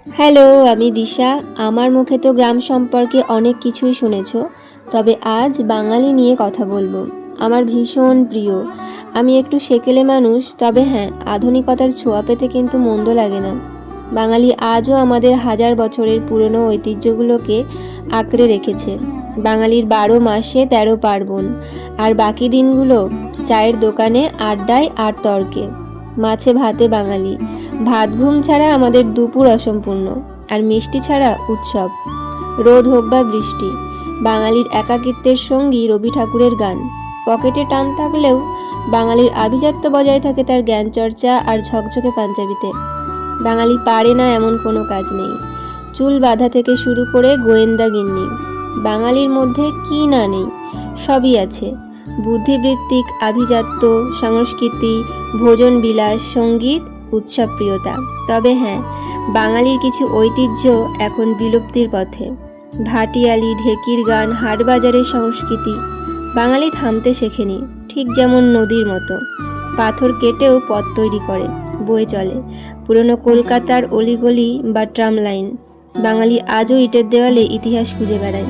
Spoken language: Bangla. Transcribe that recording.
হ্যালো, আমি দিশা। আমার মুখে তো গ্রাম সম্পর্কে অনেক কিছুই শুনেছো, তবে আজ বাঙালি নিয়ে কথা বলবো। আমার ভীষণ প্রিয়। আমি একটু সেকেলে মানুষ, তবে হ্যাঁ, আধুনিকতার ছোঁয়া পেতে কিন্তু মন্দ লাগে না। বাঙালি আজও আমাদের হাজার বছরের পুরনো ঐতিহ্যগুলোকে আঁকড়ে রেখেছে। বাঙালির 12 মাসে 13 পার্বণ, আর বাকি দিনগুলো চায়ের দোকানে, আড্ডায় আর তর্কে। মাছে ভাতে বাঙালি। ভাত ঘুম ছাড়া আমাদের দুপুর অসম্পূর্ণ, আর মিষ্টি ছাড়া উৎসব। রোদ হোক বা বৃষ্টি, বাঙালির একাকিত্বের সঙ্গী রবি ঠাকুরের গান। পকেটে টান থাকলেও বাঙালির আভিজাত্য বজায় থাকে তার জ্ঞান চর্চা আর ঝকঝকে পাঞ্জাবিতে। বাঙালি পারে না এমন কোনো কাজ নেই। চুল বাঁধা থেকে শুরু করে গোয়েন্দা গিন্নি, বাঙালির মধ্যে কি না নেই, সবই আছে। বুদ্ধিবৃত্তিক আভিজাত্য, সংস্কৃতি, ভোজন বিলাস, সঙ্গীত, উৎসবপ্রিয়তা। তবে হ্যাঁ, বাঙালির কিছু ঐতিহ্য এখন বিলুপ্তির পথে। ভাটিয়ালি, ঢেকির গান, হাটবাজারের সংস্কৃতি। বাঙালি থামতে শেখেনি, ঠিক যেমন নদীর মতো পাথর কেটেও পথ তৈরি করে, বয়ে চলে। পুরনো কলকাতার অলিগলি বা ট্রাম লাইন, বাঙালি আজও ইটের দেওয়ালে ইতিহাস খুঁজে বেড়ায়।